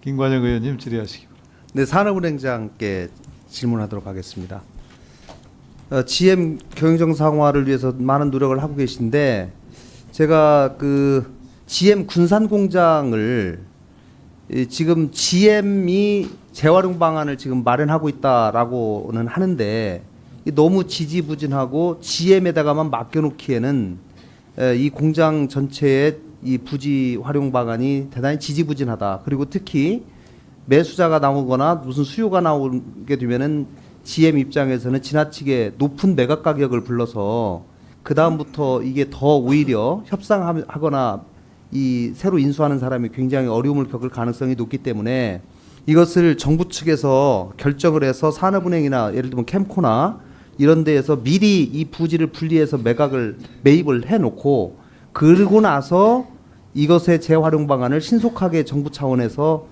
김관영 의원님 질의하시기 바랍니다. 네, 산업은행장께 질문하도록 하겠습니다. GM 경영정상화를 위해서 많은 노력을 하고 계신데 제가 그 GM 군산공장을 지금 GM이 재활용 방안을 지금 마련하고 있다라고는 하는데 너무 지지부진하고 GM에다가만 맡겨놓기에는 이 공장 전체의 이 부지 활용 방안이 대단히 지지부진하다. 그리고 특히 매수자가 나오거나 무슨 수요가 나오게 되면은 GM 입장에서는 지나치게 높은 매각 가격을 불러서 그 다음부터 이게 더 오히려 협상하거나 이 새로 인수하는 사람이 굉장히 어려움을 겪을 가능성이 높기 때문에 이것을 정부 측에서 결정을 해서 산업은행이나 예를 들면 캠코나 이런 데에서 미리 이 부지를 분리해서 매입을 해놓고 그러고 나서 이것의 재활용 방안을 신속하게 정부 차원에서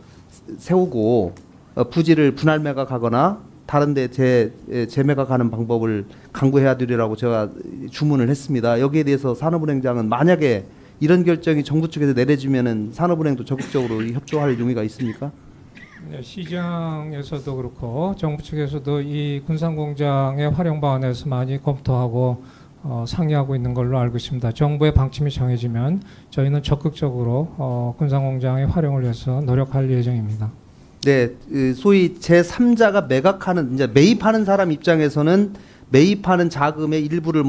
세우고 부지를 분할 매각하거나 다른 데 재매각하는 방법을 강구해야 되리라고 제가 주문을 했습니다. 여기에 대해서 산업은행장은 만약에 이런 결정이 정부 측에서 내려지면은 산업은행도 적극적으로 협조할 용의가 있습니까? 네, 시장에서도 그렇고 정부 측에서도 이 군산공장의 활용 방안에서 많이 검토하고 상의하고 있는 걸로 알고 있습니다. 정부의 방침이 정해지면 저희는 적극적으로 군산공장의 활용을 위해서 노력할 예정입니다. 네, 소위 제3자가 매각하는 이제 매입하는 사람 입장에서는 매입하는 자금의 일부를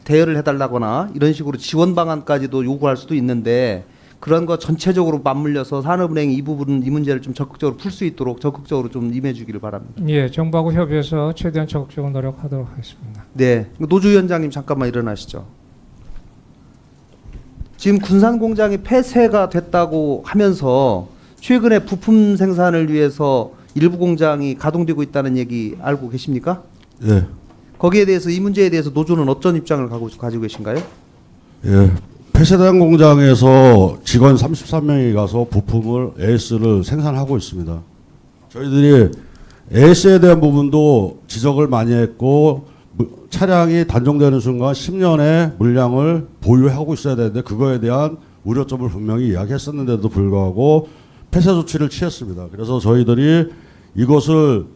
대여를 해달라거나 이런 식으로 지원 방안까지도 요구할 수도 있는데 그런 거 전체적으로 맞물려서 산업은행이 이 문제를 좀 적극적으로 풀 수 있도록 적극적으로 좀 임해주기를 바랍니다. 예, 정부하고 협의해서 최대한 적극적으로 노력하도록 하겠습니다. 네, 노주위원장님 잠깐만 일어나시죠. 지금 군산공장이 폐쇄가 됐다고 하면서 최근에 부품 생산을 위해서 일부 공장이 가동되고 있다는 얘기 알고 계십니까? 예. 거기에 대해서 이 문제에 대해서 노조는 어떤 입장을 가지고 계신가요? 예. 폐쇄된 공장에서 직원 33명이 가서 부품을 AS를 생산하고 있습니다. 저희들이 AS에 대한 부분도 지적을 많이 했고 차량이 단종되는 순간 10년의 물량을 보유하고 있어야 되는데 그거에 대한 우려점을 분명히 이야기했었는데도 불구하고 폐쇄 조치를 취했습니다. 그래서 저희들이 이것을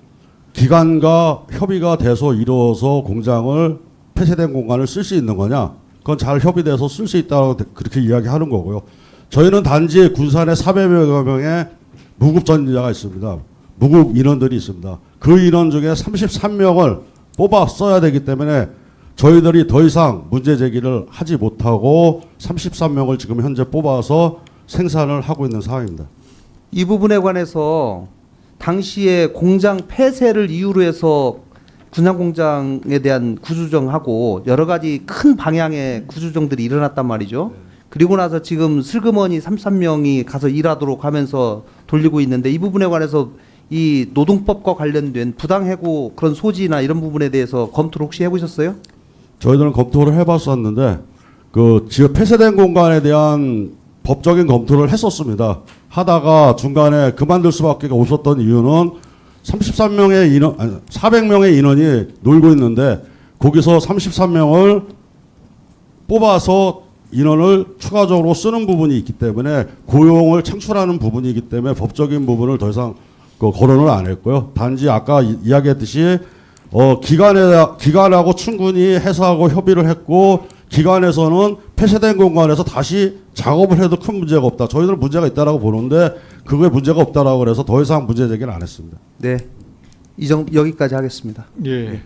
기관과 협의가 돼서 이루어서 공장을 폐쇄된 공간을 쓸 수 있는 거냐? 그건 잘 협의돼서 쓸 수 있다고 그렇게 이야기하는 거고요. 저희는 단지 군산에 400여 명의 무급 전자가 있습니다. 무급 인원들이 있습니다. 그 인원 중에 33명을 뽑아 써야 되기 때문에 저희들이 더 이상 문제 제기를 하지 못하고 33명을 지금 현재 뽑아서 생산을 하고 있는 상황입니다. 이 부분에 관해서 당시에 공장 폐쇄를 이유로 해서 군산공장에 대한 구조조정하고 여러 가지 큰 방향의 구조조정들이 일어났단 말이죠. 그리고 나서 지금 슬그머니 33명이 가서 일하도록 하면서 돌리고 있는데 이 부분에 관해서 이 노동법과 관련된 부당해고 그런 소지나 이런 부분에 대해서 검토를 혹시 해보셨어요? 저희들은 검토를 해봤었는데 그 지역 폐쇄된 공간에 대한 법적인 검토를 했었습니다. 하다가 중간에 그만둘 수밖에 없었던 이유는 33명의 인원, 400명의 인원이 놀고 있는데 거기서 33명을 뽑아서 인원을 추가적으로 쓰는 부분이 있기 때문에 고용을 창출하는 부분이기 때문에 법적인 부분을 더 이상 거론을 안 했고요. 단지 아까 이야기했듯이 기관하고 충분히 해소하고 협의를 했고 기관에서는 폐쇄된 공간에서 다시 작업을 해도 큰 문제가 없다. 저희들은 문제가 있다라고 보는데 그거에 문제가 없다라고 그래서 더 이상 문제 제기를 안 했습니다. 네, 여기까지 하겠습니다. 예.